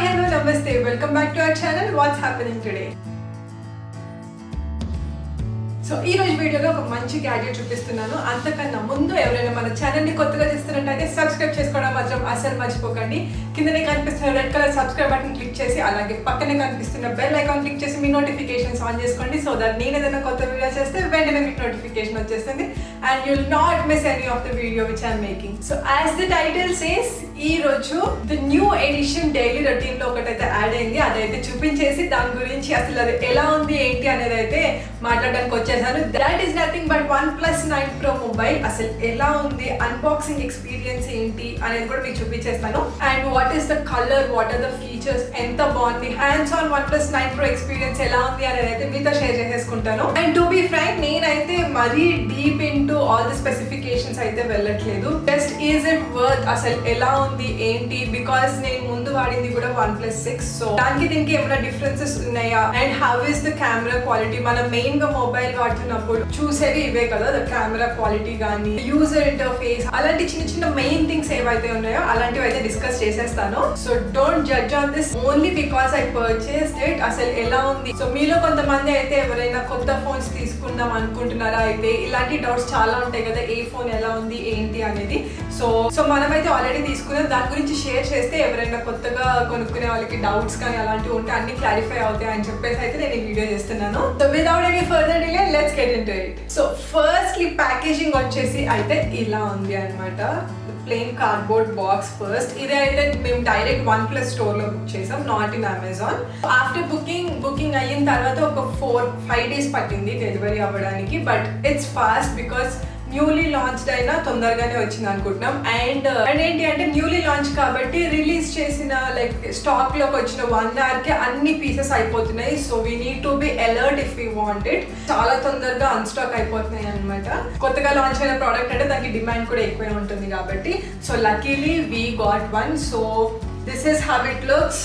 hello, namaste. Welcome back to our channel. What's happening today? So ఈ రోజు వీడియోలో ఒక మంచి గ్యాడ్జెట్ చూపిస్తున్నాను. అంతకన్నా ముందు ఎవరైనా మన ఛానల్ని కొత్తగా చూస్తున్నట్టయితే సబ్స్క్రైబ్ చేసుకోవడం మాత్రం అసలు మర్చిపోకండి. కిందనే కనిపిస్తున్న red colour subscribe button click చేసి అలాగే పక్కనే కనిపిస్తున్న బెల్ ఐకాన్ క్లిక్ చేసి మీ నోటిఫికేషన్స్ ఆన్ చేసుకోండి. సో దట్ నేను ఏదైనా కొత్త వీడియో చేస్తే వెంటనే మీకు నోటిఫికేషన్ వచ్చేస్తుంది and you will not miss any of the video which I'm making. So as the title says, ఈ రోజు the new edition daily routine లో ఒకటైతే యాడ్ అయింది. అదైతే చూపించేసి దాని గురించి అసలు అది ఎలా ఉంది ఏంటి అనేది అయితే మాట్లాడడానికి వచ్చేసాను. That is nothing but OnePlus 9 Pro mobile. అసలు ఎలా ఉంది, అన్బాక్సింగ్ ఎక్స్పీరియన్స్ ఏంటి అనేది కూడా మీకు చూపించేస్తాను. And what is the colour, what are the features, ఎంత బాగుంది, hands on OnePlus 9 Pro experience ఎలా ఉంది అనేది అయితే మీతో షేర్ చేసేసుకుంటాను. అండ్ టు బి ఫ్రాంక్, నేనైతే మరీ deep into all the specifications అయితే వెళ్ళట్లేదు. జస్ట్ ఈజ్ ఇట్ వర్త్, అసలు ఎలా ఉంది ఏంటి, బికాస్ నేను ముందు వాడింది కూడా OnePlus 6. సో దానికి దీనికి ఏమైనా డిఫరెన్సెస్ ఉన్నాయా, and how is the camera quality. మనం మెయిన్ గా మొబైల్ వాడుతున్నప్పుడు చూసేవి ఇవే కదా, ద కెమెరా క్వాలిటీ కానీ యూజర్ ఇంటర్ఫేస్, అలాంటి చిన్న చిన్న మెయిన్ థింగ్స్ ఏవైతే ఉన్నాయో అలాంటివి అయితే డిస్కస్ చేసేస్తాను. So don't judge on this only because I purchased it. అసలు ఎలా ఉంది. సో మీలో కొంతమంది అయితే ఎవరైనా కొత్త ఫోన్స్ తీసుకుందాం అనుకుంటున్నారా, అయితే ఇలాంటి డౌట్స్ చాలా ఉంటాయి కదా, ఏ ఫోన్ ఎలా ఉంది ఏంటి అనేది. సో మనమైతే ఆల్రెడీ తీసుకున్నాం. దాని గురించి షేర్ చేస్తే ఎవరైనా కొత్తగా కొనుక్కునే వాళ్ళకి డౌట్స్ కానీ అలాంటివి ఉంటే అన్ని క్లారిఫై అవుతాయి అని చెప్పేసి అయితే నేను ఈ వీడియో చేస్తున్నాను. So without any further delay let's get into it. So firstly packaging వచ్చేసి అయితే ఇలా ఉంది అనమాట. Plain cardboard box first. ఇదే అయితే మేము డైరెక్ట్ OnePlus స్టోర్ లో బుక్ చేసాం, not in Amazon. After booking అయిన తర్వాత ఒక 4-5 days పట్టింది డెలివరీ అవ్వడానికి. But it's fast because newly launched అయినా తొందరగానే వచ్చింది అనుకుంటున్నాం. అండ్ ఏంటి అంటే న్యూలీ లాంచ్ కాబట్టి రిలీజ్ చేసిన లైక్ స్టాక్ లోకి వచ్చిన 1 hour కే అన్ని పీసెస్ అయిపోతున్నాయి. So we need to be alert if we want it. చాలా తొందరగా అన్స్టాక్ అయిపోతున్నాయి అనమాట. కొత్తగా లాంచ్ అయిన ప్రోడక్ట్ అంటే దానికి డిమాండ్ కూడా ఎక్కువే ఉంటుంది కాబట్టి. So luckily we got one. So this is how it looks.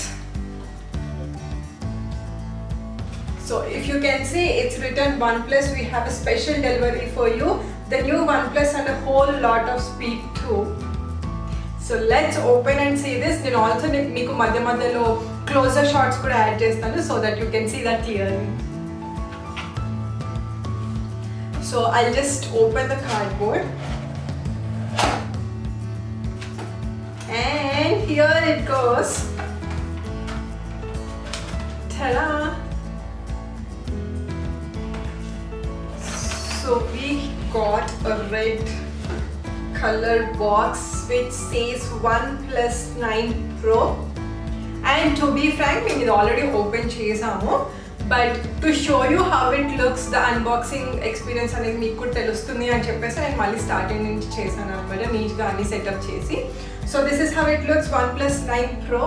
So if you can see, it's written OnePlus, we have a special delivery for you, the new OnePlus and a whole lot of speed too. So let's open and see this. Then also meeku madhya madhyalo closer shots kuda add chestanu so that you can see that clearly. So I'll just open the cardboard and here it goes. Ta-da! So we got a red color box which says OnePlus 9 Pro. And to be frank, we had already opened chesamu. But to show you how it looks, the unboxing experience అనేది మీకు కూడా తెలుస్తుంది అని చెప్పేసి నేను మళ్ళీ starting నుంచి చేశాను అనమాట, నీట్గా అన్ని సెటప్ చేసి. So this is how it looks, OnePlus 9 Pro.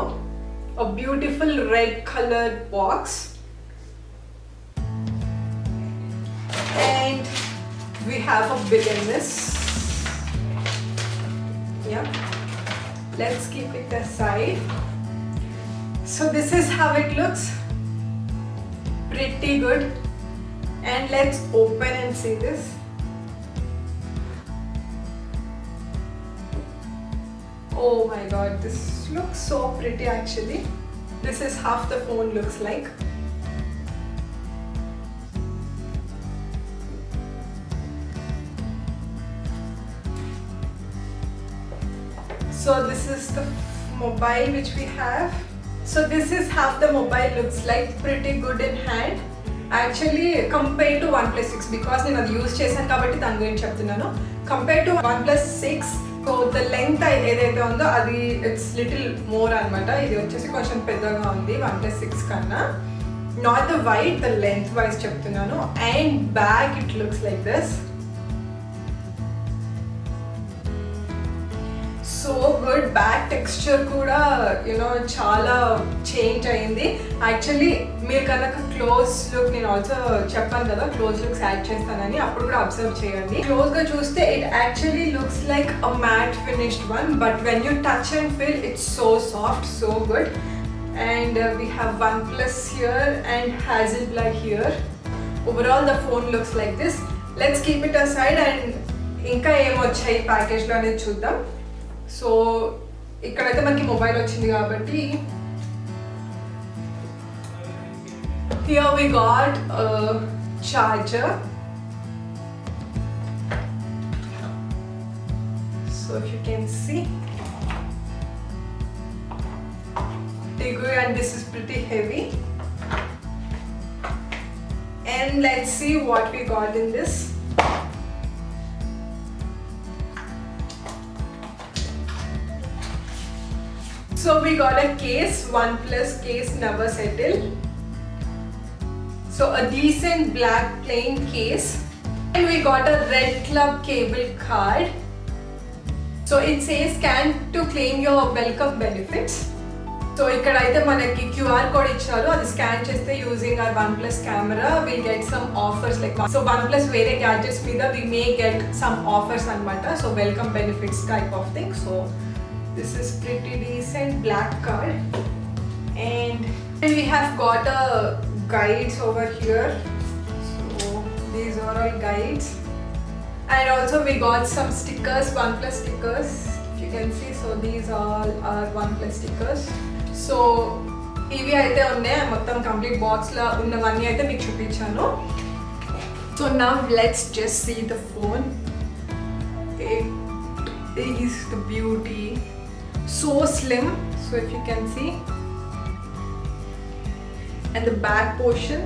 A beautiful red colored box. And we have a bill in this. Yeah, let's keep it aside. So this is how it looks, pretty good. And let's open and see this. Oh my god, this looks so pretty actually. This is how the phone looks like. So this is the mobile which we have. So this is how the mobile looks like, pretty good in hand. Actually compared to OnePlus 6, because నేను అది use చేశాను కాబట్టి దాని గురించి చెప్తున్నాను. Compared to OnePlus 6, so the length ఏదైతే ఉందో అది ఇట్స్ లిటిల్ మోర్ అనమాట. ఇది వచ్చేసి కొంచెం పెద్దగా ఉంది OnePlus 6 కన్నా. Not the weight, the length wise చెప్తున్నాను. And back it looks like this. So good. Back texture కూడా యూనో చాలా చేంజ్ అయింది. యాక్చువల్లీ మీరు కనుక క్లోజ్ లుక్, నేను ఆల్సో చెప్పాను కదా క్లోజ్ లుక్స్ యాడ్ చేస్తానని, అప్పుడు కూడా అబ్జర్వ్ చేయండి. క్లోజ్ గా చూస్తే it actually looks like a matte finished one, but when you touch and feel it's so soft, so good. And we have OnePlus here and Hasselblad here. Overall the phone looks like this. Let's keep it aside and ఇంకా ఏమొచ్చాయి ప్యాకేజ్లో అనేది చూద్దాం. So ఇక్కడైతే మనకి mobile వచ్చింది కాబట్టి here we got a charger. So if you can see, and this is pretty heavy. And let's see what we got in this. So we got a case, OnePlus case, never settle. So a decent black plain case. And we got a Red Club cable card. So it says scan to claim your welcome benefits. So ikkadaithe manaki QR code icharu, adi scan cheste using our OnePlus camera we get some offers like, so OnePlus vere gadgets meeda we may get some offers anamata. So welcome benefits type of thing. So this is pretty decent black card. And we have got a guides over here. So these are all guides. And also we got some stickers, OnePlus stickers, if you can see. So these all are OnePlus stickers. So ఇవి అయితే ఉన్నాయి, మొత్తం complete బాక్స్లో ఉన్నవన్నీ అయితే మీకు చూపించాను. So now let's just see the phone. It is the beauty, so slim. So if you can see, and the back portion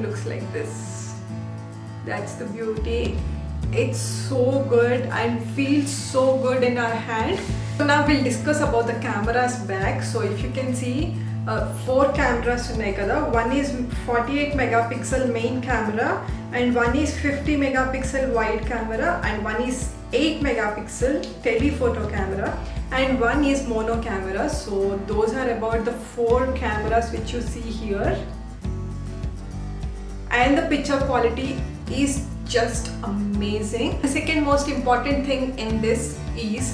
looks like this. That's the beauty. It's so good and feels so good in our hand. So now we'll discuss about the cameras back. So if you can see, 4 cameras unnai kada. One is 48 megapixel main camera, and one is 50 megapixel wide camera, and one is 8 megapixel telephoto camera, and one is mono camera. So those are about the 4 cameras which you see here. And the picture quality is just amazing. The second most important thing in this is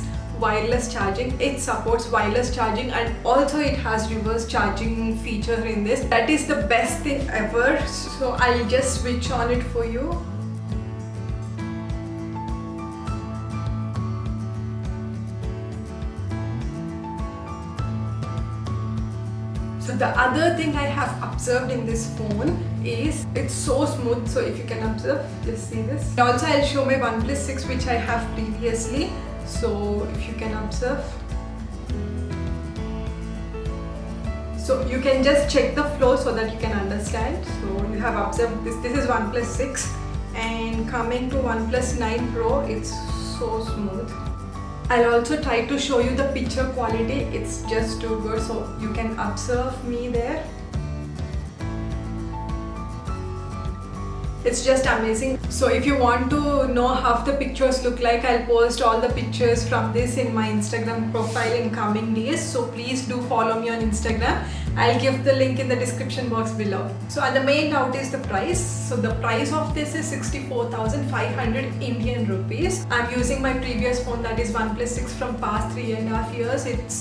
wireless charging. It supports wireless charging, and also it has reverse charging feature in this. That is the best thing ever. So I'll just switch on it for you. So the other thing I have observed in this phone is it's so smooth. So if you can observe, just see this. Also I'll show my OnePlus 6 which I have previously. So if you can observe, so you can just check the flow so that you can understand. So you have observed this. This is OnePlus 6, and coming to OnePlus 9 Pro, it's so smooth. I'll also try to show you the picture quality. It's just too good. So you can observe me there. It's just amazing. So if you want to know how the pictures look like, I'll post all the pictures from this in my Instagram profile in coming days. So please do follow me on Instagram. I'll give the link in the description box below. So and the main doubt is the price. So the price of this is 64,500 Indian rupees. I'm using my previous phone, that is OnePlus 6, from past 3.5 years. It's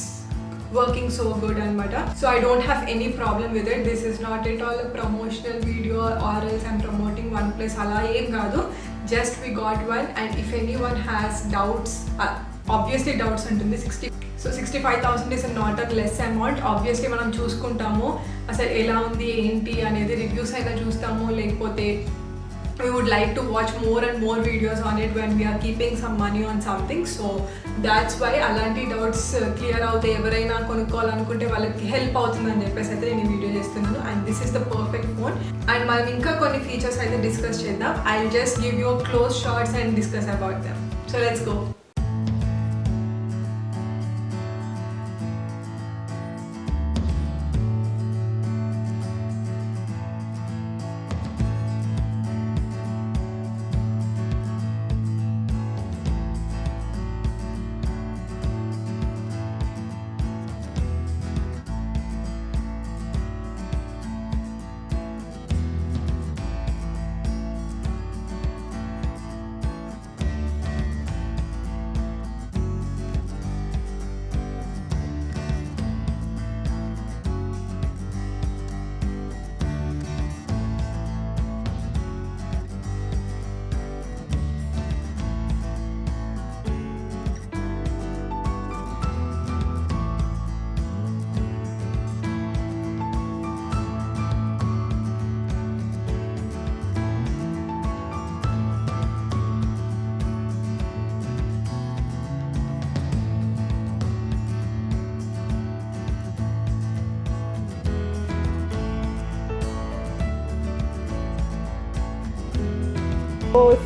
working so good anamata. So I don't have any problem with it. This is not at all a promotional video or else I'm promoting OnePlus ala em kaadu. Just we got one, and if anyone has doubts, obviously doubts ఉంటుంది 65,000 is not a less amount. Obviously మనం చూసుకుంటాము అసలు ఎలా ఉంది ఏంటి అనేది, reviews అయినా చూస్తాము, లేకపోతే we would like to watch more and more videos on it when we are keeping some money on something. So that's why అలాంటి డౌట్స్ క్లియర్ అవుతాయి. ఎవరైనా కొనుక్కోవాలనుకుంటే వాళ్ళకి హెల్ప్ అవుతుందని చెప్పేసి అయితే నేను ఈ వీడియో చేస్తున్నాను. And this is the perfect phone. And మనం ఇంకా కొన్ని ఫీచర్స్ అయితే డిస్కస్ చేద్దాం. I just give you close shots and discuss about them. So let's go.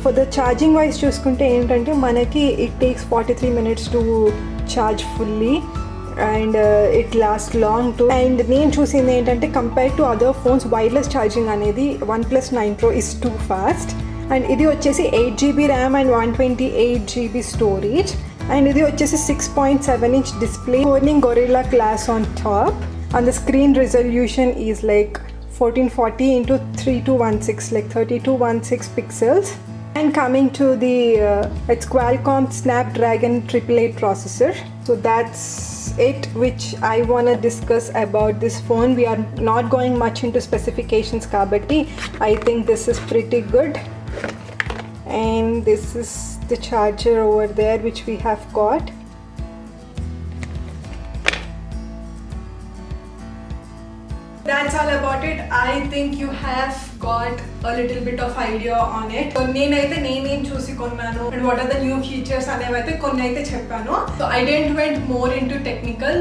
For the charging wise చూసుకుంటే ఏంటంటే మనకి it takes 43 minutes to charge fully and it last long too. And నేను చూసింది ఏంటంటే compare to other phones wireless charging అనేది OnePlus 9 Pro is too fast. And ఇది వచ్చేసి 8GB RAM and 128GB storage. And ఇది వచ్చేసి 6.7-inch display, Corning Gorilla Glass on top, and the screen resolution is like 1440 into 3216, like 3216 pixels. And coming to the it's Qualcomm Snapdragon 888 processor. So that's it which I want to discuss about this phone. We are not going much into specifications kabatti I think this is pretty good. And this is the charger over there which we have got. That's all about it. I think you have got a little bit of idea on it. So నేనైతే నేనేం చూసి కొన్నాను and what are the new features అనేవైతే కొన్ని అయితే చెప్పాను. So I didn't went more into technical.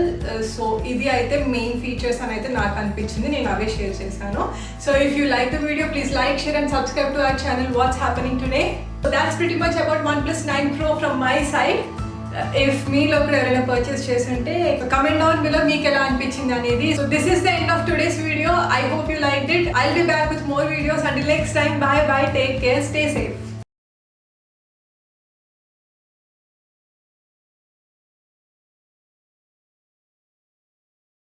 So ఇది అయితే main features అని అయితే నాకు అనిపించింది, నేను అవే షేర్ చేశాను. So if you like the video, please like, share and subscribe to our channel What's Happening Today. So that's pretty much about OnePlus 9 Pro from my side. If మీలో కూడా ఎవరైనా purchase చేస్తుంటే కమెంట్ డౌన్ బిలో మీకు ఎలా అనిపించింది అనేది. So this is the end of today's video. I hope you liked it. I'll be back with more videos. Until next time, bye bye, take care, stay safe.